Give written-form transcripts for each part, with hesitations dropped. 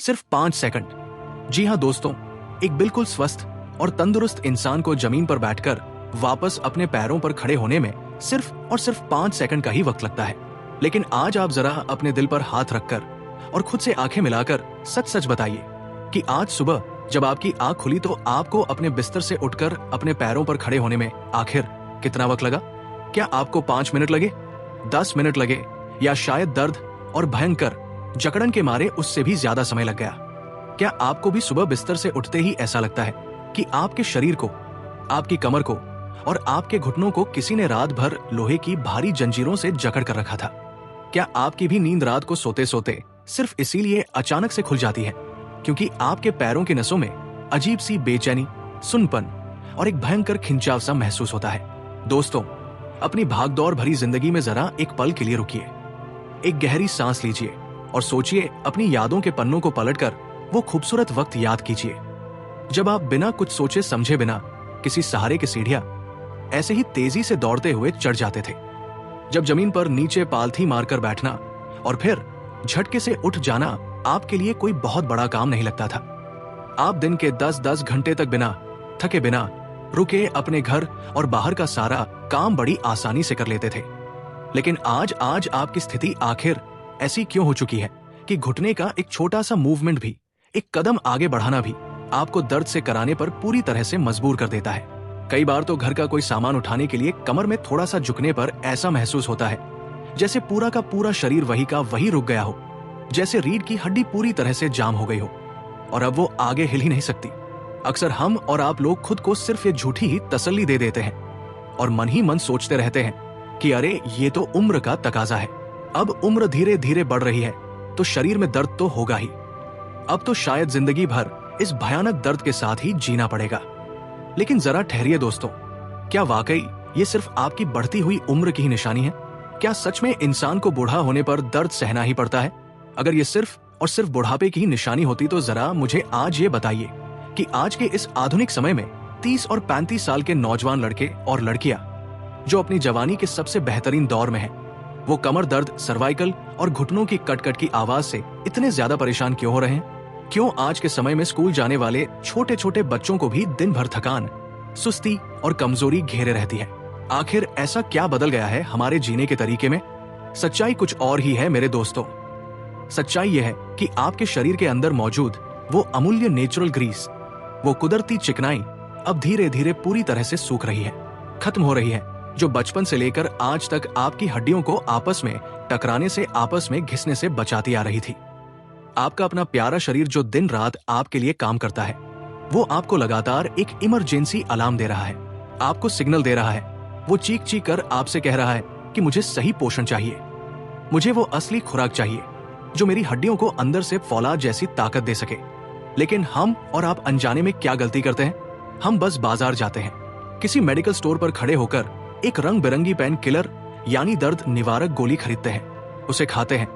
सिर्फ 5 सेकंड। जी हाँ दोस्तों, एक बिल्कुल स्वस्थ और तंदुरुस्त इंसान को जमीन पर बैठकर वापस अपने पैरों पर खड़े होने में सिर्फ और सिर्फ 5 सेकंड का ही वक्त लगता है। लेकिन आज आप जरा अपने दिल पर हाथ रखकर और खुद से आंखें मिलाकर सच सच बताइए कि आज सुबह जब आपकी आंख खुली तो आपको अपने बिस्तर से उठकर अपने पैरों पर खड़े होने में आखिर कितना वक्त लगा? क्या आपको 5 मिनट लगे, 10 मिनट लगे, या शायद दर्द और भयंकर जकड़न के मारे उससे भी ज्यादा समय लग गया? क्या आपको भी सुबह बिस्तर से उठते ही ऐसा लगता है कि आपके शरीर को, आपकी कमर को और आपके घुटनों को किसी ने रात भर लोहे की भारी जंजीरों से जकड़ कर रखा था? क्या आपकी भी नींद रात को सोते सोते सिर्फ इसीलिए अचानक से खुल जाती है क्योंकि आपके पैरों की नसों में अजीब सी बेचैनी, सुनपन और एक भयंकर खिंचाव सा महसूस होता है? दोस्तों, अपनी भागदौड़ भरी जिंदगी में जरा एक पल के लिए रुकिए, एक गहरी सांस लीजिए और सोचिए, अपनी यादों के पन्नों को पलटकर वो खूबसूरत वक्त याद कीजिए जब आप बिना कुछ सोचे समझे बिना किसी सहारे की सीढ़ियां ऐसे ही तेजी से दौड़ते हुए चढ़ जाते थे। जब जमीन पर नीचे पालथी मारकर बैठना और फिर झटके से उठ जाना आपके लिए कोई बहुत बड़ा काम नहीं लगता था। आप दिन के 10-10 घंटे तक बिना थके, बिना रुके अपने घर और बाहर का सारा काम बड़ी आसानी से कर लेते थे। लेकिन आज आपकी स्थिति आखिर ऐसी क्यों हो चुकी है कि घुटने का एक छोटा सा मूवमेंट भी, एक कदम आगे बढ़ाना भी आपको दर्द से कराने पर पूरी तरह से मजबूर कर देता है? कई बार तो घर का कोई सामान उठाने के लिए कमर में थोड़ा सा झुकने पर ऐसा महसूस होता है जैसे पूरा का पूरा शरीर वही का वही रुक गया हो, जैसे रीढ़ की हड्डी पूरी तरह से जाम हो गई हो और अब वो आगे हिल ही नहीं सकती। अक्सर हम और आप लोग खुद को सिर्फ ये झूठी ही तसल्ली दे देते हैं और मन ही मन सोचते रहते हैं कि अरे ये तो उम्र का तकाजा है, अब उम्र धीरे धीरे बढ़ रही है तो शरीर में दर्द तो होगा ही, अब तो शायद जिंदगी भर इस भयानक दर्द के साथ ही जीना पड़ेगा। लेकिन जरा ठहरिए दोस्तों, क्या वाकई ये सिर्फ आपकी बढ़ती हुई उम्र की ही निशानी है? क्या सच में इंसान को बूढ़ा होने पर दर्द सहना ही पड़ता है? अगर ये सिर्फ और सिर्फ बुढ़ापे की ही निशानी होती तो जरा मुझे आज ये बताइए कि आज के इस आधुनिक समय में 30 और 35 साल के नौजवान लड़के और लड़कियां जो अपनी जवानी के सबसे बेहतरीन दौर में हैं, वो कमर दर्द, सर्वाइकल और घुटनों की कट-कट की आवाज से इतने ज्यादा परेशान क्यों हो रहे हैं? क्यों आज के समय में स्कूल जाने वाले छोटे छोटे बच्चों को भी दिन भर थकान, सुस्ती और कमजोरी घेरे रहती है? आखिर ऐसा क्या बदल गया है हमारे जीने के तरीके में? सच्चाई कुछ और ही है मेरे दोस्तों। सच्चाई यह है कि आपके शरीर के अंदर मौजूद वो अमूल्य नेचुरल ग्रीस, वो कुदरती चिकनाई अब धीरे धीरे पूरी तरह से सूख रही है, खत्म हो रही है, जो बचपन से लेकर आज तक आपकी हड्डियों को आपस में टकराने से, आपस में घिसने से बचाती आ रही थी। आपका अपना प्यारा शरीर जो दिन रात आपके लिए काम करता है, वो आपको लगातार एक इमरजेंसी अलार्म दे रहा है, आपको सिग्नल दे रहा है। वो चीख चीख कर आपसे कह रहा है कि मुझे सही पोषण चाहिए, मुझे वो असली खुराक चाहिए जो मेरी हड्डियों को अंदर से फौलाद जैसी ताकत दे सके। लेकिन हम और आप अनजाने में क्या गलती करते हैं? हम बस बाजार जाते हैं, किसी मेडिकल स्टोर पर खड़े होकर एक रंग बिरंगी पेन किलर यानी दर्द निवारक गोली खरीदते हैं, उसे खाते हैं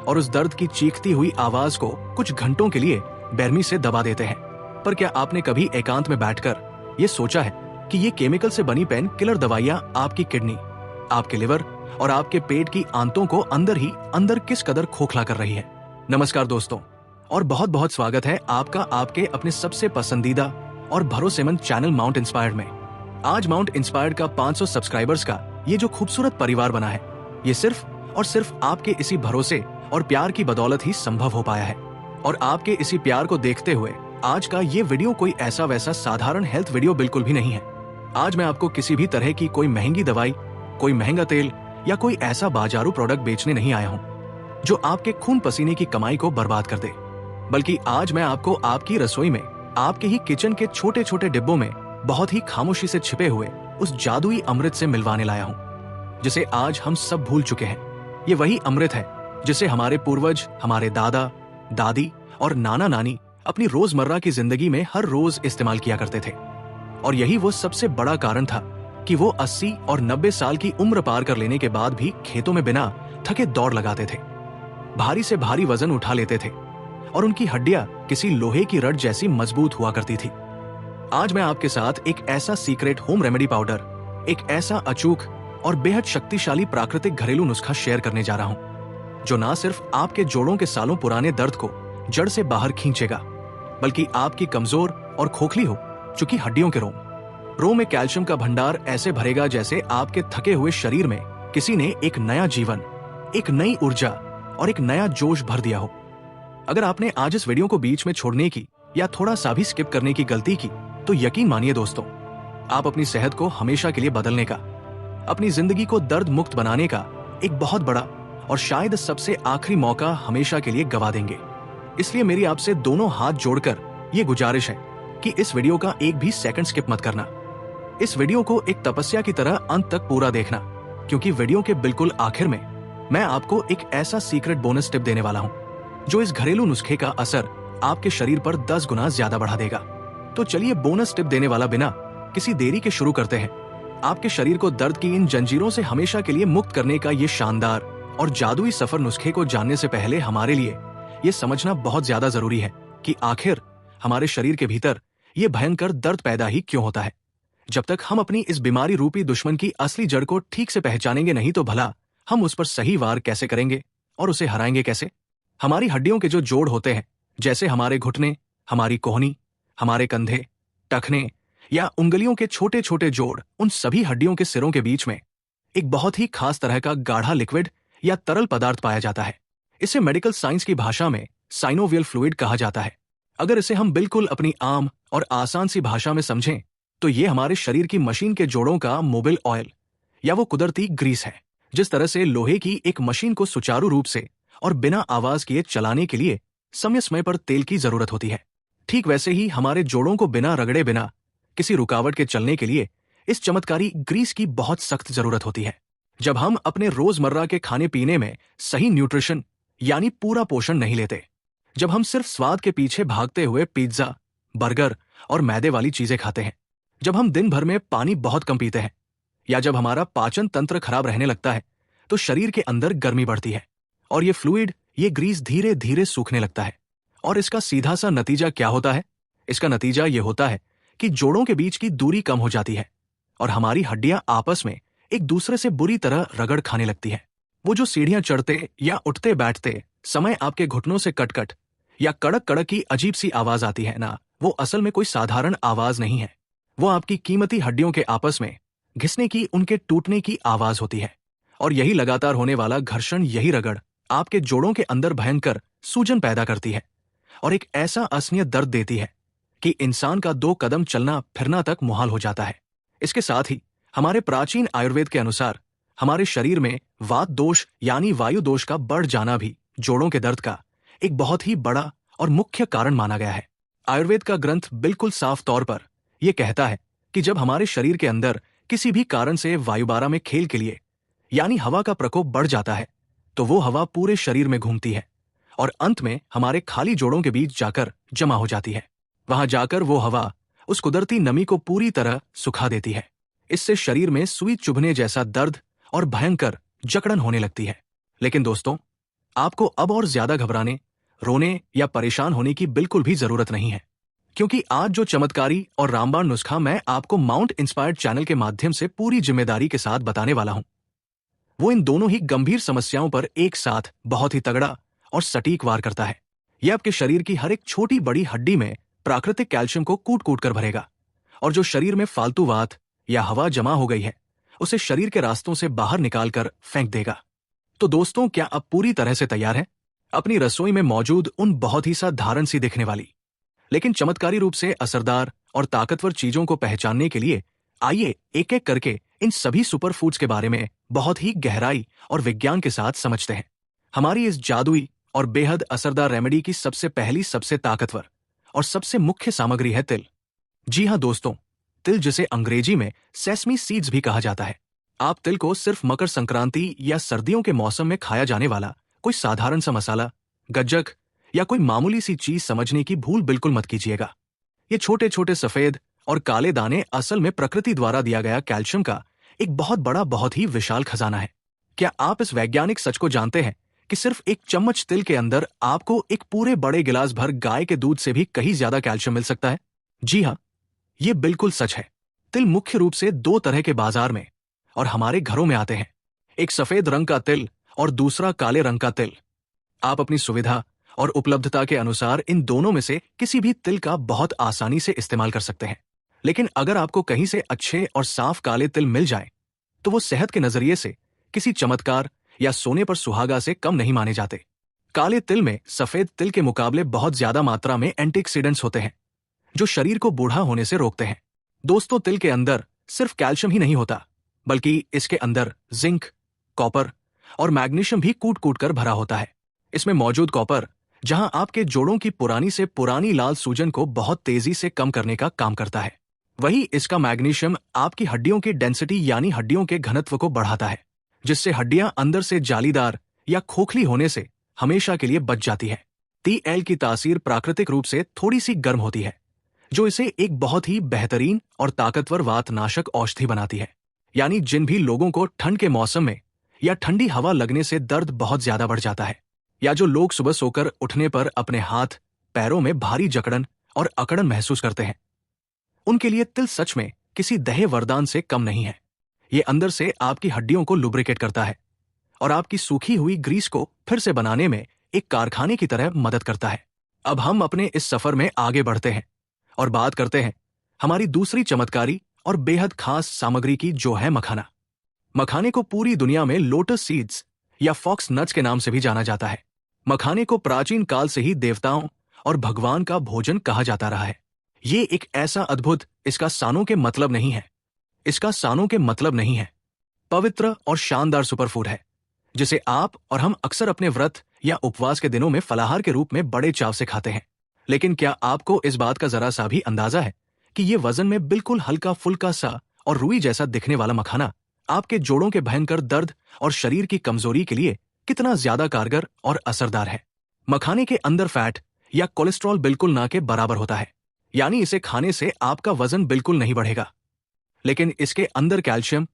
और उस दर्द की चीखती हुई आवाज को कुछ घंटों के लिए बेरमी से दबा देते हैं। पर क्या आपने कभी एकांत में बैठकर ये सोचा है कि ये केमिकल से बनी पेन किलर दवाइयां आपकी किडनी, आपके लिवर और आपके पेट की आंतों को अंदर ही अंदर किस कदर खोखला कर रही है? नमस्कार दोस्तों, और बहुत बहुत स्वागत है आपका आपके अपने सबसे पसंदीदा और भरोसेमंद चैनल माउंट इंस्पायर्ड में। आज माउंट इंस्पायर्ड का 500 सब्सक्राइबर्स का ये जो खूबसूरत परिवार बना है, ये सिर्फ और सिर्फ आपके इसी भरोसे और प्यार की बदौलत ही संभव हो पाया है। और आपके इसी प्यार को देखते हुए आज का ये वीडियो कोई ऐसा वैसा साधारण हेल्थ वीडियो बिल्कुल भी नहीं है। आज मैं आपको किसी भी तरह की कोई महंगी दवाई, कोई महंगा तेल या कोई ऐसा बाजारू प्रोडक्ट बेचने नहीं आया हूँ जो आपके खून पसीने की कमाई को बर्बाद कर दे, बल्कि आज मैं आपको आपकी रसोई में, आपके ही किचन के छोटे छोटे डिब्बों में बहुत ही खामोशी से छिपे हुए उस जादुई अमृत से मिलवाने लाया हूँ जिसे आज हम सब भूल चुके हैं। ये वही अमृत है जिसे हमारे पूर्वज, हमारे दादा दादी और नाना नानी अपनी रोजमर्रा की जिंदगी में हर रोज इस्तेमाल किया करते थे। और यही वो सबसे बड़ा कारण था कि वो 80 और 90 साल की उम्र पार कर लेने के बाद भी खेतों में बिना थके दौड़ लगाते थे, भारी से भारी वजन उठा लेते थे और उनकी हड्डियां किसी लोहे की रड जैसी मजबूत हुआ करती थी। आज मैं आपके साथ एक ऐसा सीक्रेट होम रेमेडी पाउडर, एक ऐसा अचूक और बेहद शक्तिशाली प्राकृतिक घरेलू नुस्खा शेयर करने जा रहा हूं जो ना सिर्फ आपके जोड़ों के सालों पुराने दर्द को जड़ से बाहर खींचेगा, बल्कि आपकी कमजोर और खोखली हो चुकी हड्डियों के रोम में कैल्शियम का भंडार ऐसे भरेगा जैसे आपके थके हुए शरीर में किसी ने एक नया जीवन, एक नई ऊर्जा और एक नया जोश भर दिया हो। अगर आपने आज इस वीडियो को बीच में छोड़ने की या थोड़ा सा भी स्किप करने की गलती की, तो यकीन मानिए दोस्तों, आप अपनी सेहत को हमेशा के लिए बदलने का, अपनी जिंदगी को दर्द मुक्त बनाने का एक बहुत बड़ा और शायद सबसे आखिरी मौका हमेशा के लिए गवा देंगे। इसलिए मेरी आपसे दोनों हाथ जोड़कर ये गुजारिश है कि इस वीडियो का एक भी सेकंड स्किप मत करना। इस वीडियो को एक तपस्या की तरह अंत तक पूरा देखना, क्योंकि वीडियो के बिल्कुल आखिर में मैं आपको एक ऐसा सीक्रेट बोनस टिप देने वाला हूं जो इस घरेलू नुस्खे का असर आपके शरीर पर 10 गुना ज्यादा बढ़ा देगा। तो चलिए बोनस टिप देने वाला बिना किसी देरी के शुरू करते हैं। आपके शरीर को दर्द की इन जंजीरों से हमेशा के लिए मुक्त करने का ये शानदार और जादुई सफर नुस्खे को जानने से पहले हमारे लिए ये समझना बहुत ज्यादा जरूरी है कि आखिर हमारे शरीर के भीतर ये भयंकर दर्द पैदा ही क्यों होता है। जब तक हम अपनी इस बीमारी रूपी दुश्मन की असली जड़ को ठीक से पहचानेंगे नहीं, तो भला हम उस पर सही वार कैसे करेंगे और उसे हराएंगे कैसे। हमारी हड्डियों के जो जोड़ होते हैं, जैसे हमारे घुटने, हमारी कोहनी, हमारे कंधे, टखने या उंगलियों के छोटे छोटे जोड़, उन सभी हड्डियों के सिरों के बीच में एक बहुत ही खास तरह का गाढ़ा लिक्विड या तरल पदार्थ पाया जाता है। इसे मेडिकल साइंस की भाषा में साइनोवियल फ्लूइड कहा जाता है। अगर इसे हम बिल्कुल अपनी आम और आसान सी भाषा में समझें, तो ये हमारे शरीर की मशीन के जोड़ों का मोबिल ऑयल या वो कुदरती ग्रीस है। जिस तरह से लोहे की एक मशीन को सुचारू रूप से और बिना आवाज किए चलाने के लिए समय समय पर तेल की जरूरत होती है, ठीक वैसे ही हमारे जोड़ों को बिना रगड़े, बिना किसी रुकावट के चलने के लिए इस चमत्कारी ग्रीस की बहुत सख्त जरूरत होती है। जब हम अपने रोजमर्रा के खाने पीने में सही न्यूट्रिशन यानी पूरा पोषण नहीं लेते, जब हम सिर्फ स्वाद के पीछे भागते हुए पिज्जा, बर्गर और मैदे वाली चीजें खाते हैं, जब हम दिन भर में पानी बहुत कम पीते हैं, या जब हमारा पाचन तंत्र खराब रहने लगता है, तो शरीर के अंदर गर्मी बढ़ती है और ये फ्लूइड, ये ग्रीस धीरे धीरे सूखने लगता है। और इसका सीधा सा नतीजा क्या होता है? इसका नतीजा ये होता है कि जोड़ों के बीच की दूरी कम हो जाती है और हमारी हड्डियां आपस में एक दूसरे से बुरी तरह रगड़ खाने लगती है। वो जो सीढ़ियां चढ़ते या उठते बैठते समय आपके घुटनों से कटकट या कड़क कड़क की अजीब सी आवाज आती है ना, वो असल में कोई साधारण आवाज नहीं है। वो आपकी कीमती हड्डियों के आपस में घिसने की, उनके टूटने की आवाज होती है। और यही लगातार होने वाला घर्षण, यही रगड़ आपके जोड़ों के अंदर भयंकर सूजन पैदा करती है और एक ऐसा असहनीय दर्द देती है कि इंसान का 2 कदम चलना फिरना तक मुहाल हो जाता है। इसके साथ ही हमारे प्राचीन आयुर्वेद के अनुसार हमारे शरीर में वात दोष यानी वायु दोष का बढ़ जाना भी जोड़ों के दर्द का एक बहुत ही बड़ा और मुख्य कारण माना गया है। आयुर्वेद का ग्रंथ बिल्कुल साफ तौर पर यह कहता है कि जब हमारे शरीर के अंदर किसी भी कारण से वायुबारा में खेल के लिए यानी हवा का प्रकोप बढ़ जाता है, तो वो हवा पूरे शरीर में घूमती है और अंत में हमारे खाली जोड़ों के बीच जाकर जमा हो जाती है। वहां जाकर वो हवा उस कुदरती नमी को पूरी तरह सुखा देती है। इससे शरीर में सुई चुभने जैसा दर्द और भयंकर जकड़न होने लगती है। लेकिन दोस्तों, आपको अब और ज्यादा घबराने, रोने या परेशान होने की बिल्कुल भी जरूरत नहीं है, क्योंकि आज जो चमत्कारी और रामबाण नुस्खा मैं आपको माउंट इंस्पायर्ड चैनल के माध्यम से पूरी जिम्मेदारी के साथ बताने वाला हूं, वो इन दोनों ही गंभीर समस्याओं पर एक साथ बहुत ही तगड़ा और सटीक वार करता है। यह आपके शरीर की हर एक छोटी बड़ी हड्डी में प्राकृतिक कैल्शियम को कूट कूट कर भरेगा और जो शरीर में फालतू वात या हवा जमा हो गई है, उसे शरीर के रास्तों से बाहर निकालकर फेंक देगा। तो दोस्तों, क्या आप पूरी तरह से तैयार हैं अपनी रसोई में मौजूद उन बहुत ही साधारण सी दिखने वाली लेकिन चमत्कारी रूप से असरदार और ताकतवर चीजों को पहचानने के लिए? आइए एक एक करके इन सभी सुपर फूड्स के बारे में बहुत ही गहराई और विज्ञान के साथ समझते हैं। हमारी इस जादुई और बेहद असरदार रेमेडी की सबसे पहली, सबसे ताकतवर और सबसे मुख्य सामग्री है तिल। जी हाँ दोस्तों, तिल, जिसे अंग्रेजी में सेसमी सीड्स भी कहा जाता है। आप तिल को सिर्फ मकर संक्रांति या सर्दियों के मौसम में खाया जाने वाला कोई साधारण सा मसाला, गज्जक या कोई मामूली सी चीज समझने की भूल बिल्कुल मत कीजिएगा। ये छोटे छोटे सफेद और काले दाने असल में प्रकृति द्वारा दिया गया कैल्शियम का एक बहुत बड़ा, बहुत ही विशाल खजाना है। क्या आप इस वैज्ञानिक सच को जानते हैं कि सिर्फ एक चम्मच तिल के अंदर आपको एक पूरे बड़े गिलास भर गाय के दूध से भी कहीं ज्यादा कैल्शियम मिल सकता है? जी हाँ, ये बिल्कुल सच है। तिल मुख्य रूप से 2 तरह के बाजार में और हमारे घरों में आते हैं, एक सफेद रंग का तिल और दूसरा काले रंग का तिल। आप अपनी सुविधा और उपलब्धता के अनुसार इन दोनों में से किसी भी तिल का बहुत आसानी से इस्तेमाल कर सकते हैं। लेकिन अगर आपको कहीं से अच्छे और साफ काले तिल मिल जाए तो वो सेहत के नजरिए से किसी चमत्कार या सोने पर सुहागा से कम नहीं माने जाते। काले तिल में सफेद तिल के मुकाबले बहुत ज्यादा मात्रा में एंटीऑक्सीडेंट्स होते हैं जो शरीर को बूढ़ा होने से रोकते हैं। दोस्तों, तिल के अंदर सिर्फ कैल्शियम ही नहीं होता, बल्कि इसके अंदर जिंक, कॉपर और मैग्नीशियम भी कूट कूट कर भरा होता है। इसमें मौजूद कॉपर जहां आपके जोड़ों की पुरानी से पुरानी लाल सूजन को बहुत तेजी से कम करने का काम करता है, वही इसका मैग्नीशियम आपकी हड्डियों की डेंसिटी यानी हड्डियों के घनत्व को बढ़ाता है, जिससे हड्डियां अंदर से जालीदार या खोखली होने से हमेशा के लिए बच जाती है। टीएल की तासीर प्राकृतिक रूप से थोड़ी सी गर्म होती है, जो इसे एक बहुत ही बेहतरीन और ताकतवर वातनाशक औषधि बनाती है। यानी जिन भी लोगों को ठंड के मौसम में या ठंडी हवा लगने से दर्द बहुत ज्यादा बढ़ जाता है, या जो लोग सुबह सोकर उठने पर अपने हाथ पैरों में भारी जकड़न और अकड़न महसूस करते हैं, उनके लिए तिल सच में किसी दहे वरदान से कम नहीं है। ये अंदर से आपकी हड्डियों को लुब्रिकेट करता है और आपकी सूखी हुई ग्रीस को फिर से बनाने में एक कारखाने की तरह मदद करता है। अब हम अपने इस सफर में आगे बढ़ते हैं और बात करते हैं हमारी दूसरी चमत्कारी और बेहद खास सामग्री की, जो है मखाना। मखाने को पूरी दुनिया में लोटस सीड्स या फॉक्स नट्स के नाम से भी जाना जाता है। मखाने को प्राचीन काल से ही देवताओं और भगवान का भोजन कहा जाता रहा है। ये एक ऐसा अद्भुत, इसका सानों के मतलब नहीं है, पवित्र और शानदार सुपरफूड है, जिसे आप और हम अक्सर अपने व्रत या उपवास के दिनों में फलाहार के रूप में बड़े चाव से खाते हैं। लेकिन क्या आपको इस बात का जरा सा भी अंदाजा है कि ये वजन में बिल्कुल हल्का फुल्का सा और रुई जैसा दिखने वाला मखाना आपके जोड़ों के भयंकर दर्द और शरीर की कमजोरी के लिए कितना ज्यादा कारगर और असरदार है? मखाने के अंदर फैट या कोलेस्ट्रॉल बिल्कुल ना के बराबर होता है, यानी इसे खाने से आपका वजन बिल्कुल नहीं बढ़ेगा। लेकिन इसके अंदर कैल्शियम,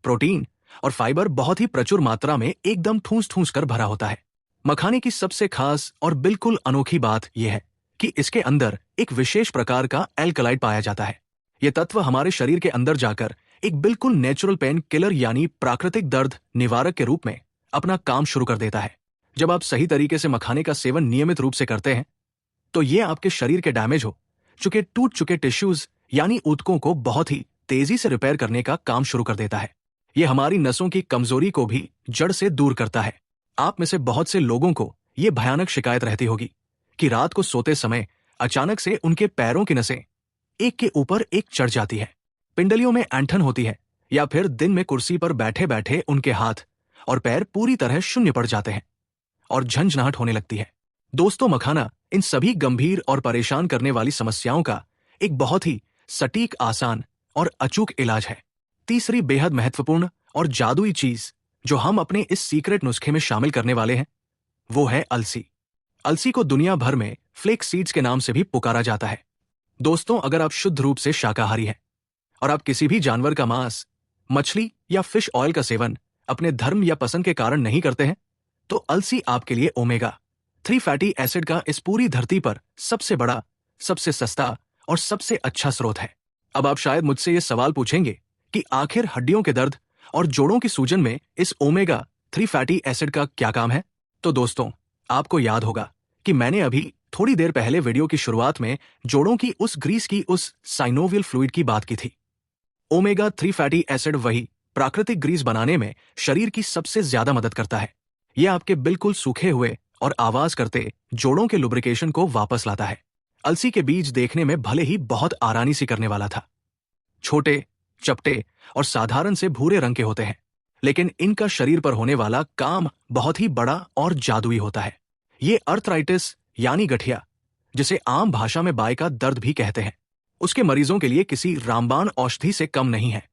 प्रोटीन और फाइबर बहुत ही प्रचुर मात्रा में एकदम ठूस ठूस कर भरा होता है। मखाने की सबसे खास और बिल्कुल अनोखी बात यह है कि इसके अंदर एक विशेष प्रकार का एल्कलाइड पाया जाता है। यह तत्व हमारे शरीर के अंदर जाकर एक बिल्कुल नेचुरल पेन किलर यानी प्राकृतिक दर्द निवारक के रूप में अपना काम शुरू कर देता है। जब आप सही तरीके से मखाने का सेवन नियमित रूप से करते हैं तो ये आपके शरीर के डैमेज हो चुके, टूट चुके टिश्यूज यानी ऊतकों को बहुत ही तेजी से रिपेयर करने का काम शुरू कर देता है। यह हमारी नसों की कमजोरी को भी जड़ से दूर करता है। आप में से बहुत से लोगों को यह भयानक शिकायत रहती होगी कि रात को सोते समय अचानक से उनके पैरों की नसें एक के ऊपर एक चढ़ जाती है, पिंडलियों में ऐंठन होती है, या फिर दिन में कुर्सी पर बैठे बैठे उनके हाथ और पैर पूरी तरह शून्य पड़ जाते हैं और झंझनाहट होने लगती है। दोस्तों, मखाना इन सभी गंभीर और परेशान करने वाली समस्याओं का एक बहुत ही सटीक, आसान और अचूक इलाज है। तीसरी बेहद महत्वपूर्ण और जादुई चीज जो हम अपने इस सीक्रेट नुस्खे में शामिल करने वाले हैं वो है अलसी। अलसी को दुनिया भर में फ्लेक्स सीड्स के नाम से भी पुकारा जाता है। दोस्तों, अगर आप शुद्ध रूप से शाकाहारी हैं और आप किसी भी जानवर का मांस, मछली या फिश ऑयल का सेवन अपने धर्म या पसंद के कारण नहीं करते हैं, तो अलसी आपके लिए ओमेगा 3 फैटी एसिड का इस पूरी धरती पर सबसे बड़ा, सबसे सस्ता और सबसे अच्छा स्रोत है। अब आप शायद मुझसे ये सवाल पूछेंगे कि आखिर हड्डियों के दर्द और जोड़ों की सूजन में इस ओमेगा 3 फैटी एसिड का क्या काम है? तो दोस्तों, आपको याद होगा कि मैंने अभी थोड़ी देर पहले वीडियो की शुरुआत में जोड़ों की उस ग्रीस की, उस साइनोवियल फ्लूइड की बात की थी। ओमेगा 3 फैटी एसिड वही प्राकृतिक ग्रीस बनाने में शरीर की सबसे ज्यादा मदद करता है। यह आपके बिल्कुल सूखे हुए और आवाज करते जोड़ों के लुब्रिकेशन को वापस लाता है। अलसी के बीज देखने में भले ही बहुत आरानी सी करने वाला था, छोटे, चपटे और साधारण से भूरे रंग के होते हैं, लेकिन इनका शरीर पर होने वाला काम बहुत ही बड़ा और जादुई होता है। ये अर्थराइटिस यानी गठिया, जिसे आम भाषा में बाय का दर्द भी कहते हैं, उसके मरीजों के लिए किसी रामबाण औषधि से कम नहीं है।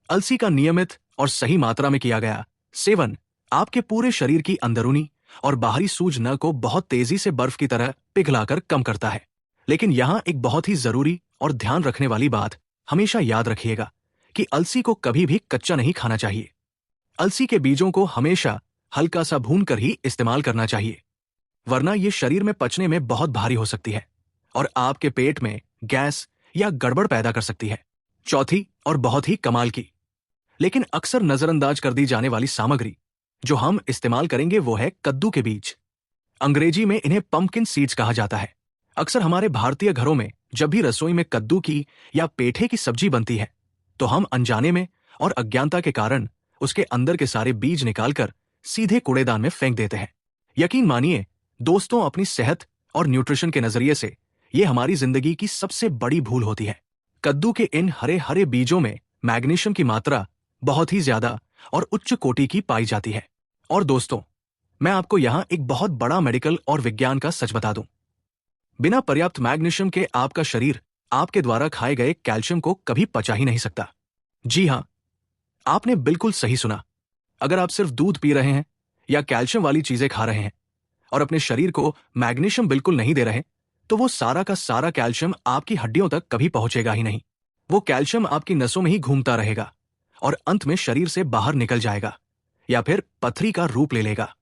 अलसी का नियमित और सही मात्रा में किया गया सेवन आपके पूरे शरीर की अंदरूनी और बाहरी सूजन को बहुत तेजी से बर्फ की तरह पिघलाकर कम करता है। लेकिन यहां एक बहुत ही जरूरी और ध्यान रखने वाली बात हमेशा याद रखिएगा कि अलसी को कभी भी कच्चा नहीं खाना चाहिए। अलसी के बीजों को हमेशा हल्का सा भूनकर ही इस्तेमाल करना चाहिए, वरना ये शरीर में पचने में बहुत भारी हो सकती है और आपके पेट में गैस या गड़बड़ पैदा कर सकती है। चौथी और बहुत ही कमाल की, लेकिन अक्सर नजरअंदाज कर दी जाने वाली सामग्री जो हम इस्तेमाल करेंगे वो है कद्दू के बीज। अंग्रेजी में इन्हें पंपकिन सीड्स कहा जाता है। अक्सर हमारे भारतीय घरों में जब भी रसोई में कद्दू की या पेठे की सब्जी बनती है तो हम अनजाने में और अज्ञानता के कारण उसके अंदर के सारे बीज निकालकर सीधे कूड़ेदान में फेंक देते हैं। यकीन मानिए दोस्तों, अपनी सेहत और न्यूट्रिशन के नजरिए से ये हमारी जिंदगी की सबसे बड़ी भूल होती है। कद्दू के इन हरे हरे बीजों में मैग्नीशियम की मात्रा बहुत ही ज्यादा और उच्च कोटि की पाई जाती है। और दोस्तों, मैं आपको यहां एक बहुत बड़ा मेडिकल और विज्ञान का सच बता दूं। बिना पर्याप्त मैग्नीशियम के आपका शरीर आपके द्वारा खाए गए कैल्शियम को कभी पचा ही नहीं सकता। जी हां, आपने बिल्कुल सही सुना। अगर आप सिर्फ दूध पी रहे हैं या कैल्शियम वाली चीजें खा रहे हैं और अपने शरीर को मैग्नीशियम बिल्कुल नहीं दे रहे, तो वो सारा का सारा कैल्शियम आपकी हड्डियों तक कभी पहुंचेगा ही नहीं। वो कैल्शियम आपकी नसों में ही घूमता रहेगा और अंत में शरीर से बाहर निकल जाएगा या फिर पथरी का रूप ले लेगा।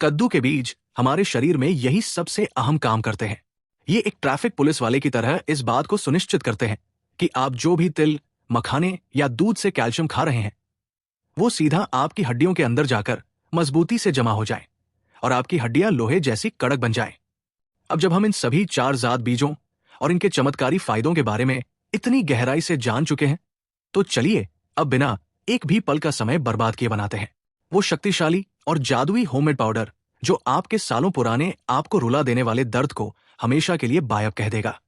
कद्दू के बीज हमारे शरीर में यही सबसे अहम काम करते हैं। ये एक ट्रैफिक पुलिस वाले की तरह इस बात को सुनिश्चित करते हैं कि आप जो भी तिल, मखाने या दूध से कैल्शियम खा रहे हैं वो सीधा आपकी हड्डियों के अंदर जाकर मजबूती से जमा हो जाए और आपकी हड्डियां लोहे जैसी कड़क बन जाएं। अब जब हम इन सभी 4 जात बीजों और इनके चमत्कारी फायदों के बारे में इतनी गहराई से जान चुके हैं, तो चलिए अब बिना एक भी पल का समय बर्बाद किए बनाते हैं वो शक्तिशाली और जादुई होममेड पाउडर जो आपके सालों पुराने आपको रुला देने वाले दर्द को हमेशा के लिए गायब कह देगा।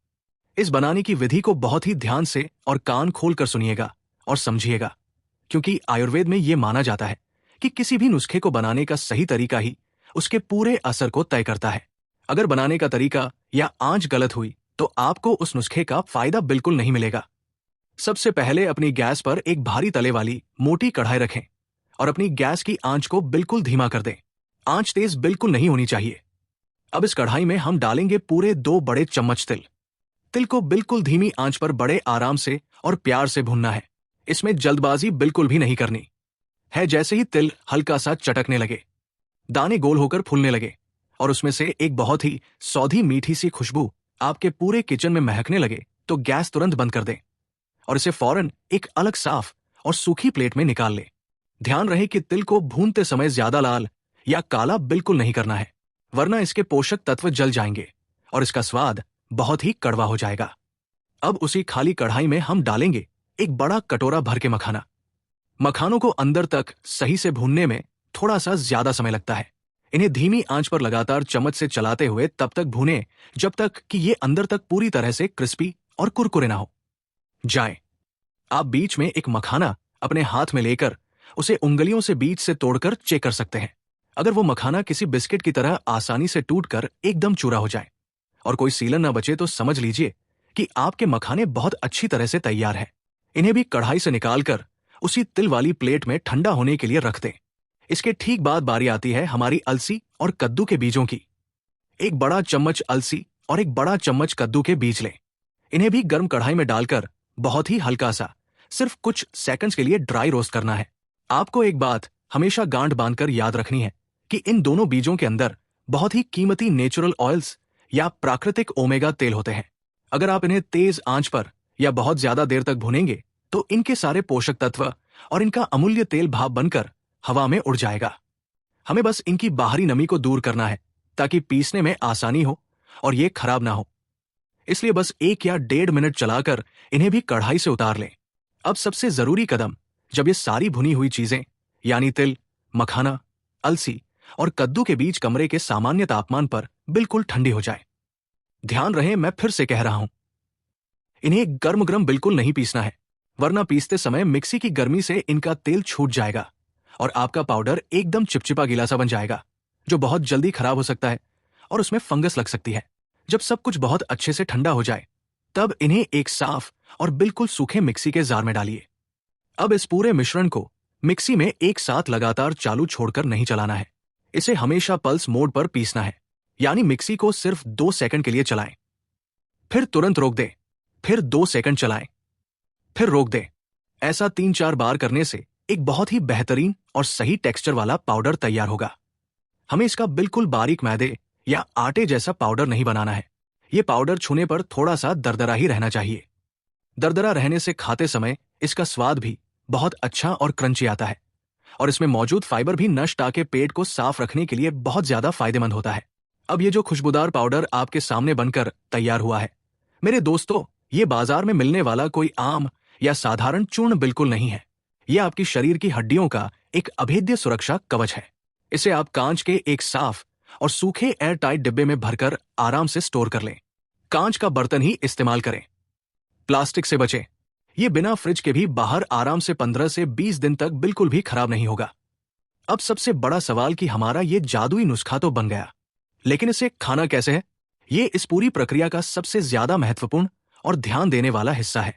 इस बनाने की विधि को बहुत ही ध्यान से और कान खोलकर सुनिएगा और समझिएगा, क्योंकि आयुर्वेद में यह माना जाता है कि किसी भी नुस्खे को बनाने का सही तरीका ही उसके पूरे असर को तय करता है। अगर बनाने का तरीका या आंच गलत हुई तो आपको उस नुस्खे का फायदा बिल्कुल नहीं मिलेगा। सबसे पहले अपनी गैस पर एक भारी तले वाली मोटी कढ़ाई रखें और अपनी गैस की आंच को बिल्कुल धीमा कर दें। आंच तेज बिल्कुल नहीं होनी चाहिए। अब इस कढ़ाई में हम डालेंगे पूरे 2 बड़े चम्मच तिल। तिल को बिल्कुल धीमी आंच पर बड़े आराम से और प्यार से भूनना है। इसमें जल्दबाजी बिल्कुल भी नहीं करनी है। जैसे ही तिल हल्का सा चटकने लगे, दाने गोल होकर फूलने लगे और उसमें से एक बहुत ही सौधी मीठी सी खुशबू आपके पूरे किचन में महकने लगे, तो गैस तुरंत बंद कर दें और इसे फौरन एक अलग साफ और सूखी प्लेट में निकाल लें। ध्यान रहे कि तिल को भूनते समय ज्यादा लाल या काला बिल्कुल नहीं करना है, वरना इसके पोषक तत्व जल जाएंगे और इसका स्वाद बहुत ही कड़वा हो जाएगा। अब उसी खाली कढ़ाई में हम डालेंगे एक बड़ा कटोरा भर के मखाना। मखानों को अंदर तक सही से भूनने में थोड़ा सा ज्यादा समय लगता है। इन्हें धीमी आंच पर लगातार चम्मच से चलाते हुए तब तक भूनें जब तक कि ये अंदर तक पूरी तरह से क्रिस्पी और कुरकुरे ना हो जाएं। आप बीच में एक मखाना अपने हाथ में लेकर उसे उंगलियों से बीच से तोड़कर चेक कर सकते हैं। अगर वो मखाना किसी बिस्किट की तरह आसानी से टूटकर एकदम चूरा हो जाए और कोई सीलन न बचे, तो समझ लीजिए कि आपके मखाने बहुत अच्छी तरह से तैयार हैं। इन्हें भी कढ़ाई से निकालकर उसी तिल वाली प्लेट में ठंडा होने के लिए रख दें। इसके ठीक बाद बारी आती है हमारी अलसी और कद्दू के बीजों की। एक बड़ा चम्मच अलसी और एक बड़ा चम्मच कद्दू के बीज लें। इन्हें भी गर्म कढ़ाई में डालकर बहुत ही हल्का सा सिर्फ कुछ सेकंड्स के लिए ड्राई रोस्ट करना है। आपको एक बात हमेशा गांठ बांधकर याद रखनी है कि इन दोनों बीजों के अंदर बहुत ही कीमती नेचुरल ऑयल्स या प्राकृतिक ओमेगा तेल होते हैं। अगर आप इन्हें तेज आंच पर या बहुत ज्यादा देर तक भूनेंगे तो इनके सारे पोषक तत्व और इनका अमूल्य तेल भाप बनकर हवा में उड़ जाएगा। हमें बस इनकी बाहरी नमी को दूर करना है ताकि पीसने में आसानी हो और ये खराब ना हो। इसलिए बस 1 या 1.5 मिनट चलाकर इन्हें भी कढ़ाई से उतार लें। अब सबसे जरूरी कदम, जब ये सारी भुनी हुई चीजें यानी तिल, मखाना, अलसी और कद्दू के बीज कमरे के सामान्य तापमान पर बिल्कुल ठंडी हो जाए। ध्यान रहे, मैं फिर से कह रहा हूं, इन्हें गर्म गर्म बिल्कुल नहीं पीसना है, वरना पीसते समय मिक्सी की गर्मी से इनका तेल छूट जाएगा और आपका पाउडर एकदम चिपचिपा गीला सा बन जाएगा, जो बहुत जल्दी खराब हो सकता है और उसमें फंगस लग सकती है। जब सब कुछ बहुत अच्छे से ठंडा हो जाए तब इन्हें एक साफ और बिल्कुल सूखे मिक्सी के जार में डालिए। अब इस पूरे मिश्रण को मिक्सी में एक साथ लगातार चालू छोड़कर नहीं चलाना है। इसे हमेशा पल्स मोड पर पीसना है, यानी मिक्सी को सिर्फ 2 सेकंड के लिए चलाएं, फिर तुरंत रोक दें, फिर 2 सेकंड चलाएं, फिर रोक दें। ऐसा 3-4 बार करने से एक बहुत ही बेहतरीन और सही टेक्सचर वाला पाउडर तैयार होगा। हमें इसका बिल्कुल बारीक मैदे या आटे जैसा पाउडर नहीं बनाना है। यह पाउडर छूने पर थोड़ा सा दरदरा ही रहना चाहिए। दरदरा रहने से खाते समय इसका स्वाद भी बहुत अच्छा और क्रंची आता है और इसमें मौजूद फाइबर भी नष्ट आके पेट को साफ रखने के लिए बहुत ज्यादा फायदेमंद होता है। अब ये जो खुशबूदार पाउडर आपके सामने बनकर तैयार हुआ है, मेरे दोस्तों, ये बाजार में मिलने वाला कोई आम या साधारण चूर्ण बिल्कुल नहीं है। ये आपकी शरीर की हड्डियों का एक अभेद्य सुरक्षा कवच है। इसे आप कांच के एक साफ और सूखे एयर टाइट डिब्बे में भरकर आराम से स्टोर कर लें। कांच का बर्तन ही इस्तेमाल करें। प्लास्टिक से बचें। ये बिना फ्रिज के भी बाहर आराम से 15 से 20 दिन तक बिल्कुल भी खराब नहीं होगा। अब सबसे बड़ा सवाल कि हमारा ये जादुई नुस्खा तो बन गया, लेकिन इसे खाना कैसे है? ये इस पूरी प्रक्रिया का सबसे ज्यादा महत्वपूर्ण और ध्यान देने वाला हिस्सा है,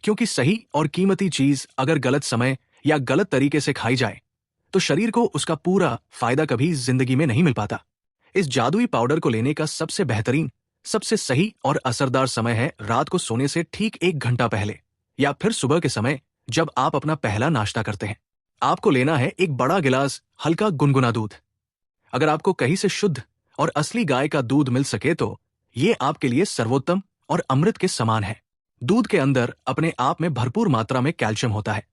क्योंकि सही और कीमती चीज अगर गलत समय या गलत तरीके से खाई जाए तो शरीर को उसका पूरा फायदा कभी जिंदगी में नहीं मिल पाता। इस जादुई पाउडर को लेने का सबसे बेहतरीन, सबसे सही और असरदार समय है रात को सोने से ठीक 1 घंटा पहले या फिर सुबह के समय जब आप अपना पहला नाश्ता करते हैं। आपको लेना है एक बड़ा गिलास हल्का गुनगुना दूध। अगर आपको कहीं से शुद्ध और असली गाय का दूध मिल सके तो ये आपके लिए सर्वोत्तम और अमृत के समान है। दूध के अंदर अपने आप में भरपूर मात्रा में कैल्शियम होता है,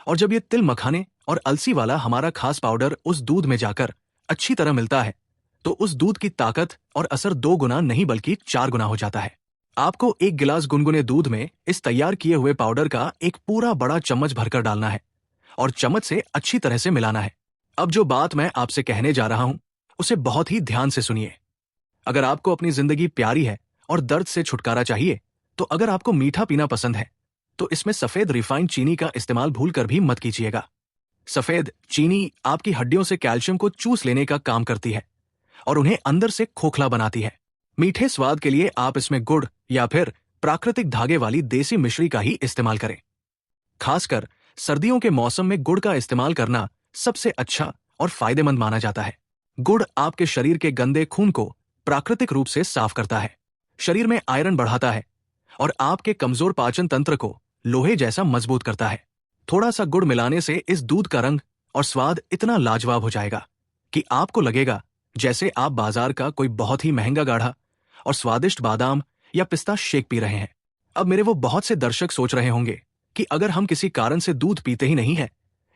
और जब ये तिल मखाने और अलसी वाला हमारा खास पाउडर उस दूध में जाकर अच्छी तरह मिलता है तो उस दूध की ताकत और असर 2 गुना नहीं बल्कि 4 गुना हो जाता है। आपको 1 गिलास गुनगुने दूध में इस तैयार किए हुए पाउडर का एक पूरा बड़ा चम्मच भरकर डालना है और चम्मच से अच्छी तरह से मिलाना है। अब जो बात मैं आपसे कहने जा रहा हूं उसे बहुत ही ध्यान से सुनिए। अगर आपको अपनी जिंदगी प्यारी है और दर्द से छुटकारा चाहिए, तो अगर आपको मीठा पीना पसंद है तो इसमें सफेद रिफाइंड चीनी का इस्तेमाल भूलकर भी मत कीजिएगा। सफेद चीनी आपकी हड्डियों से कैल्शियम को चूस लेने का काम करती है और उन्हें अंदर से खोखला बनाती है। मीठे स्वाद के लिए आप इसमें गुड़ या फिर प्राकृतिक धागे वाली देसी मिश्री का ही इस्तेमाल करें। खासकर सर्दियों के मौसम में गुड़ का इस्तेमाल करना सबसे अच्छा और फायदेमंद माना जाता है। गुड़ आपके शरीर के गंदे खून को प्राकृतिक रूप से साफ करता है, शरीर में आयरन बढ़ाता है और आपके कमजोर पाचन तंत्र को लोहे जैसा मजबूत करता है। थोड़ा सा गुड़ मिलाने से इस दूध का रंग और स्वाद इतना लाजवाब हो जाएगा कि आपको लगेगा जैसे आप बाजार का कोई बहुत ही महंगा गाढ़ा और स्वादिष्ट बादाम या पिस्ता शेक पी रहे हैं। अब मेरे वो बहुत से दर्शक सोच रहे होंगे कि अगर हम किसी कारण से दूध पीते ही नहीं है,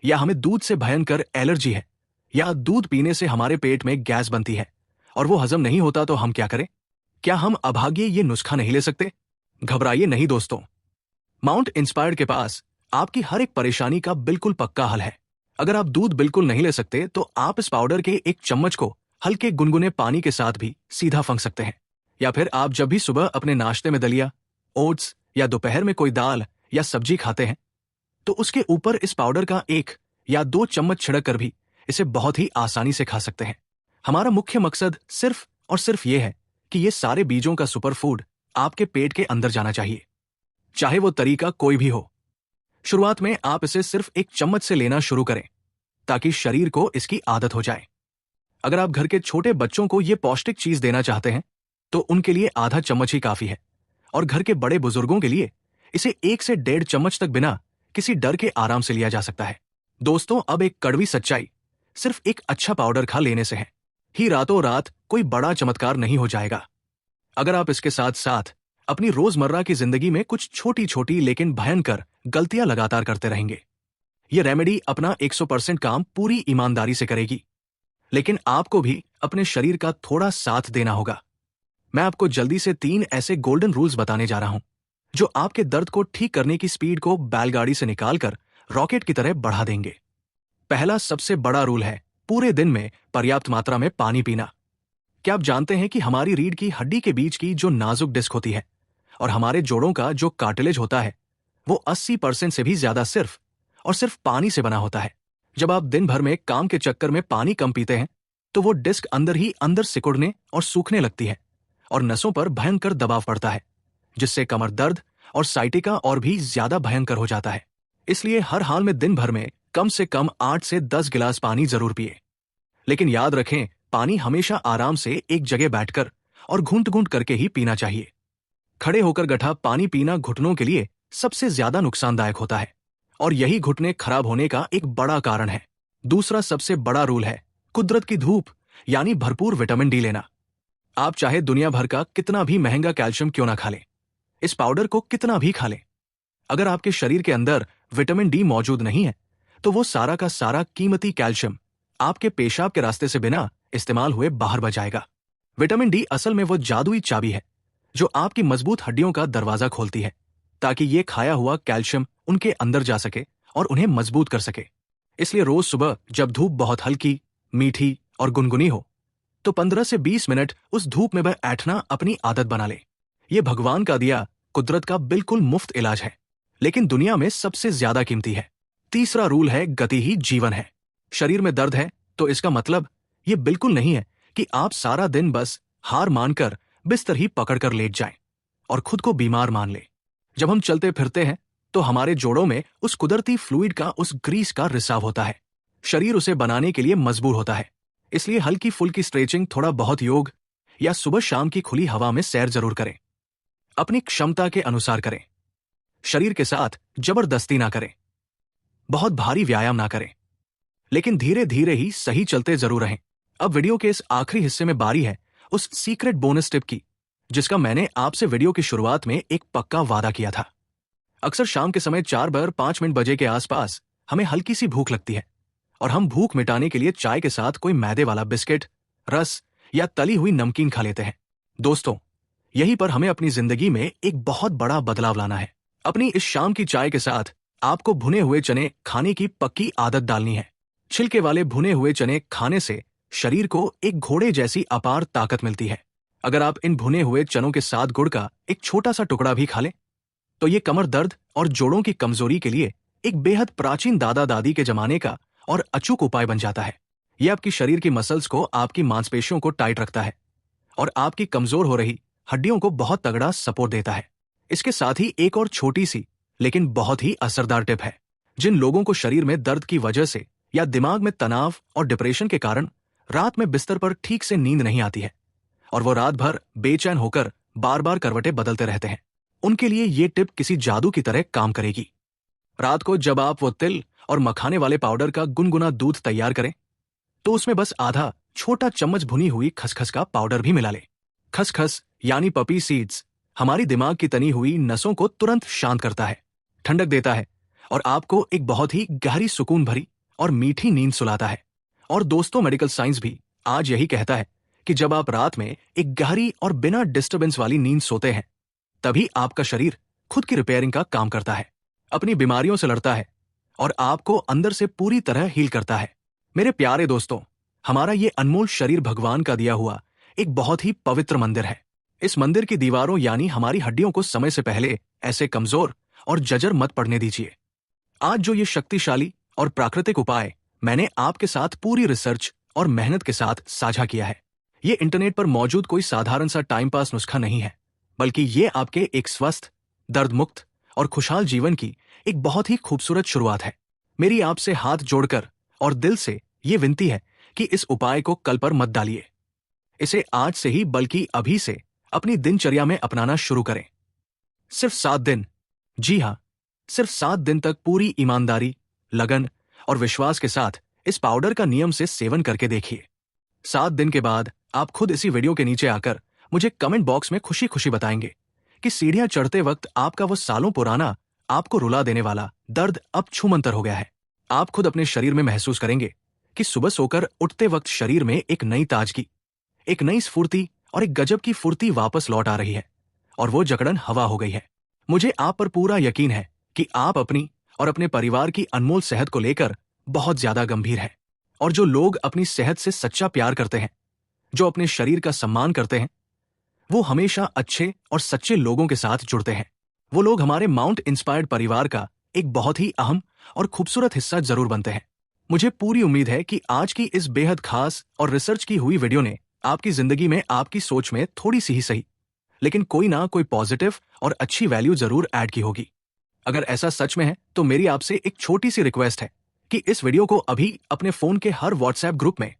या हमें दूध से भयंकर एलर्जी है, या दूध पीने से हमारे पेट में गैस बनती है और वो हजम नहीं होता, तो हम क्या करें? क्या हम अभागे ये नुस्खा नहीं ले सकते? घबराइए नहीं दोस्तों, माउंट इंस्पायर्ड के पास आपकी हर एक परेशानी का बिल्कुल पक्का हल है। अगर आप दूध बिल्कुल नहीं ले सकते तो आप इस पाउडर के एक चम्मच को हल्के गुनगुने पानी के साथ भी सीधा फंक सकते हैं, या फिर आप जब भी सुबह अपने नाश्ते में दलिया, ओट्स या दोपहर में कोई दाल या सब्जी खाते हैं तो उसके ऊपर इस पाउडर का 1 या 2 चम्मच छिड़क कर भी इसे बहुत ही आसानी से खा सकते हैं। हमारा मुख्य मकसद सिर्फ और सिर्फ ये है कि ये सारे बीजों का सुपर फूड आपके पेट के अंदर जाना चाहिए, चाहे वो तरीका कोई भी हो। शुरुआत में आप इसे सिर्फ 1 चम्मच से लेना शुरू करें ताकि शरीर को इसकी आदत हो जाए। अगर आप घर के छोटे बच्चों को ये पौष्टिक चीज देना चाहते हैं तो उनके लिए आधा चम्मच ही काफी है, और घर के बड़े बुजुर्गों के लिए इसे 1 से 1.5 चम्मच तक बिना किसी डर के आराम से लिया जा सकता है। दोस्तों, अब एक कड़वी सच्चाई, सिर्फ एक अच्छा पाउडर खा लेने से है ही रातों रात कोई बड़ा चमत्कार नहीं हो जाएगा। अगर आप इसके साथ साथ अपनी रोजमर्रा की जिंदगी में कुछ छोटी छोटी लेकिन भयंकर गलतियां लगातार करते रहेंगे, ये रेमेडी अपना 100% काम पूरी ईमानदारी से करेगी, लेकिन आपको भी अपने शरीर का थोड़ा साथ देना होगा। मैं आपको जल्दी से 3 ऐसे गोल्डन रूल्स बताने जा रहा हूं जो आपके दर्द को ठीक करने की स्पीड को बैलगाड़ी से निकालकर रॉकेट की तरह बढ़ा देंगे। पहला सबसे बड़ा रूल है पूरे दिन में पर्याप्त मात्रा में पानी पीना। क्या आप जानते हैं कि हमारी रीढ़ की हड्डी के बीच की जो नाजुक डिस्क होती है और हमारे जोड़ों का जो कार्टिलेज होता है वो 80% से भी ज्यादा सिर्फ और सिर्फ पानी से बना होता है। जब आप दिन भर में काम के चक्कर में पानी कम पीते हैं तो वो डिस्क अंदर ही अंदर सिकुड़ने और सूखने लगती है और नसों पर भयंकर दबाव पड़ता है, जिससे कमर दर्द और साइटिका और भी ज्यादा भयंकर हो जाता है। इसलिए हर हाल में दिन भर में कम से कम 8 से 10 गिलास पानी जरूर पिए। लेकिन याद रखें, पानी हमेशा आराम से एक जगह बैठकर और घूंट घूंट करके ही पीना चाहिए। खड़े होकर गठा पानी पीना घुटनों के लिए सबसे ज्यादा नुकसानदायक होता है और यही घुटने खराब होने का एक बड़ा कारण है। दूसरा सबसे बड़ा रूल है कुदरत की धूप यानी भरपूर विटामिन डी लेना। आप चाहे दुनिया भर का कितना भी महंगा कैल्शियम क्यों ना खा लें, इस पाउडर को कितना भी खा लें, अगर आपके शरीर के अंदर विटामिन डी मौजूद नहीं है तो वो सारा का सारा कीमती कैल्शियम आपके पेशाब के रास्ते से बिना इस्तेमाल हुए बाहर बच जाएगा। विटामिन डी असल में वो जादुई चाबी है जो आपकी मजबूत हड्डियों का दरवाजा खोलती है, ताकि ये खाया हुआ कैल्शियम उनके अंदर जा सके और उन्हें मजबूत कर सके। इसलिए रोज सुबह जब धूप बहुत हल्की, मीठी और गुनगुनी हो, तो 15 से 20 मिनट उस धूप में बैठना अपनी आदत बना ले। ये भगवान का दिया कुदरत का बिल्कुल मुफ्त इलाज है, लेकिन दुनिया में सबसे ज्यादा कीमती है। तीसरा रूल है, गति ही जीवन है। शरीर में दर्द है तो इसका मतलब ये बिल्कुल नहीं है कि आप सारा दिन बस हार मानकर बिस्तर ही पकड़कर लेट जाएं और खुद को बीमार मान ले। जब हम चलते फिरते हैं तो हमारे जोड़ों में उस कुदरती फ्लूइड का, उस ग्रीस का रिसाव होता है। शरीर उसे बनाने के लिए मजबूर होता है। इसलिए हल्की फुल्की स्ट्रेचिंग, थोड़ा बहुत योग या सुबह शाम की खुली हवा में सैर जरूर करें। अपनी क्षमता के अनुसार करें। शरीर के साथ जबरदस्ती ना करें, बहुत भारी व्यायाम ना करें, लेकिन धीरे धीरे ही सही चलते जरूर रहें। अब वीडियो के इस आखिरी हिस्से में बारी है उस सीक्रेट बोनस टिप की, जिसका मैंने आपसे वीडियो की शुरुआत में एक पक्का वादा किया था। अक्सर शाम के समय 4-5 बजे के आसपास हमें हल्की सी भूख लगती है और हम भूख मिटाने के लिए चाय के साथ कोई मैदे वाला बिस्किट, रस या तली हुई नमकीन खा लेते हैं। दोस्तों, यहीं पर हमें अपनी जिंदगी में एक बहुत बड़ा बदलाव लाना है। अपनी इस शाम की चाय के साथ आपको भुने हुए चने खाने की पक्की आदत डालनी है। छिलके वाले भुने हुए चने खाने से शरीर को एक घोड़े जैसी अपार ताकत मिलती है। अगर आप इन भुने हुए चनों के साथ गुड़ का एक छोटा सा टुकड़ा भी खा लें, तो ये कमर दर्द और जोड़ों की कमजोरी के लिए एक बेहद प्राचीन दादा दादी के जमाने का और अचूक उपाय बन जाता है। यह आपकी शरीर की मसल्स को, आपकी मांसपेशियों को टाइट रखता है और आपकी कमजोर हो रही हड्डियों को बहुत तगड़ा सपोर्ट देता है। इसके साथ ही एक और छोटी सी लेकिन बहुत ही असरदार टिप है। जिन लोगों को शरीर में दर्द की वजह से या दिमाग में तनाव और डिप्रेशन के कारण रात में बिस्तर पर ठीक से नींद नहीं आती है और वो रात भर बेचैन होकर बार बार करवटें बदलते रहते हैं, उनके लिए ये टिप किसी जादू की तरह काम करेगी। रात को जब आप वो तिल और मखाने वाले पाउडर का गुनगुना दूध तैयार करें, तो उसमें बस आधा छोटा चम्मच भुनी हुई खसखस का पाउडर भी मिला लें। खसखस यानी पपी सीड्स हमारी दिमाग की तनी हुई नसों को तुरंत शांत करता है, ठंडक देता है और आपको एक बहुत ही गहरी, सुकून भरी और मीठी नींद सुलाता है। और दोस्तों, मेडिकल साइंस भी आज यही कहता है कि जब आप रात में एक गहरी और बिना डिस्टर्बेंस वाली नींद सोते हैं, तभी आपका शरीर खुद की रिपेयरिंग का काम करता है, अपनी बीमारियों से लड़ता है और आपको अंदर से पूरी तरह हील करता है। मेरे प्यारे दोस्तों, हमारा ये अनमोल शरीर भगवान का दिया हुआ एक बहुत ही पवित्र मंदिर है। इस मंदिर की दीवारों यानी हमारी हड्डियों को समय से पहले ऐसे कमजोर और जर्जर मत पड़ने दीजिए। आज जो ये शक्तिशाली और प्राकृतिक उपाय मैंने आपके साथ पूरी रिसर्च और मेहनत के साथ साझा किया है, ये इंटरनेट पर मौजूद कोई साधारण सा टाइम पास नुस्खा नहीं है, बल्कि ये आपके एक स्वस्थ, दर्द मुक्त और खुशहाल जीवन की एक बहुत ही खूबसूरत शुरुआत है। मेरी आपसे हाथ जोड़कर और दिल से ये विनती है कि इस उपाय को कल पर मत डालिए। इसे आज से ही, बल्कि अभी से अपनी दिनचर्या में अपनाना शुरू करें। सिर्फ 7 दिन, जी हाँ, सिर्फ 7 दिन तक पूरी ईमानदारी, लगन और विश्वास के साथ इस पाउडर का नियम से सेवन करके देखिए। 7 दिन के बाद आप खुद इसी वीडियो के नीचे आकर मुझे कमेंट बॉक्स में खुशी खुशी बताएंगे कि सीढ़ियां चढ़ते वक्त आपका वो सालों पुराना, आपको रुला देने वाला दर्द अब छूमंतर हो गया है। आप खुद अपने शरीर में महसूस करेंगे कि सुबह सोकर उठते वक्त शरीर में एक नई ताजगी, एक नई स्फूर्ति और एक गजब की फुर्ती वापस लौट आ रही है और वो जकड़न हवा हो गई है। मुझे आप पर पूरा यकीन है कि आप अपनी और अपने परिवार की अनमोल सेहत को लेकर बहुत ज्यादा गंभीर हैं। और जो लोग अपनी सेहत से सच्चा प्यार करते हैं, जो अपने शरीर का सम्मान करते हैं, वो हमेशा अच्छे और सच्चे लोगों के साथ जुड़ते हैं। वो लोग हमारे माउंट इंस्पायर्ड परिवार का एक बहुत ही अहम और खूबसूरत हिस्सा जरूर बनते हैं। मुझे पूरी उम्मीद है कि आज की इस बेहद खास और रिसर्च की हुई वीडियो ने आपकी जिंदगी में, आपकी सोच में थोड़ी सी ही सही, लेकिन कोई ना कोई पॉजिटिव और अच्छी वैल्यू जरूर ऐड की होगी। अगर ऐसा सच में है तो मेरी आपसे एक छोटी सी रिक्वेस्ट है कि इस वीडियो को अभी अपने फोन के हर व्हाट्सएप ग्रुप में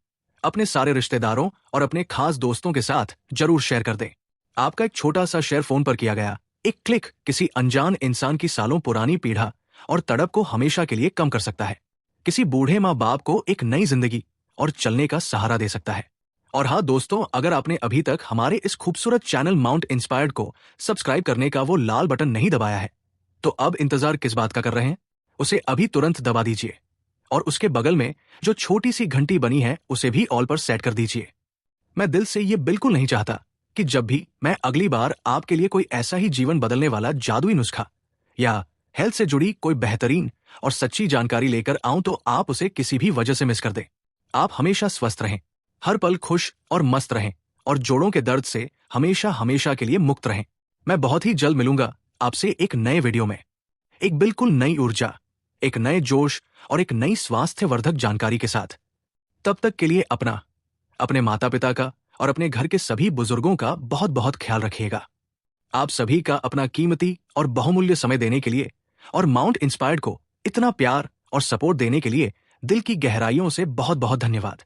अपने सारे रिश्तेदारों और अपने खास दोस्तों के साथ जरूर शेयर कर दें। आपका एक छोटा सा शेयर फोन पर किया गया एक क्लिक किसी अनजान इंसान की सालों पुरानी पीड़ा और तड़प को हमेशा के लिए कम कर सकता है। किसी बूढ़े माँ बाप को एक नई जिंदगी और चलने का सहारा दे सकता है। और हाँ दोस्तों, अगर आपने अभी तक हमारे इस खूबसूरत चैनल माउंट इंस्पायर्ड को सब्सक्राइब करने का वो लाल बटन नहीं दबाया है, तो अब इंतजार किस बात का कर रहे हैं? उसे अभी तुरंत दबा दीजिए और उसके बगल में जो छोटी सी घंटी बनी है उसे भी ऑल पर सेट कर दीजिए। मैं दिल से ये बिल्कुल नहीं चाहता कि जब भी मैं अगली बार आपके लिए कोई ऐसा ही जीवन बदलने वाला जादुई नुस्खा या हेल्थ से जुड़ी कोई बेहतरीन और सच्ची जानकारी लेकर आऊं तो आप उसे किसी भी वजह से मिस कर दें। आप हमेशा स्वस्थ रहें, हर पल खुश और मस्त रहें और जोड़ों के दर्द से हमेशा हमेशा के लिए मुक्त रहें। मैं बहुत ही जल्द मिलूंगा आपसे एक नए वीडियो में, एक बिल्कुल नई ऊर्जा, एक नए जोश और एक नई स्वास्थ्यवर्धक जानकारी के साथ। तब तक के लिए अपना, अपने माता पिता का और अपने घर के सभी बुजुर्गों का बहुत बहुत ख्याल रखिएगा। आप सभी का अपना कीमती और बहुमूल्य समय देने के लिए और माउंट इंस्पायर्ड को इतना प्यार और सपोर्ट देने के लिए दिल की गहराइयों से बहुत बहुत धन्यवाद।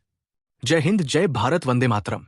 जय हिंद, जय भारत, वंदे मातरम।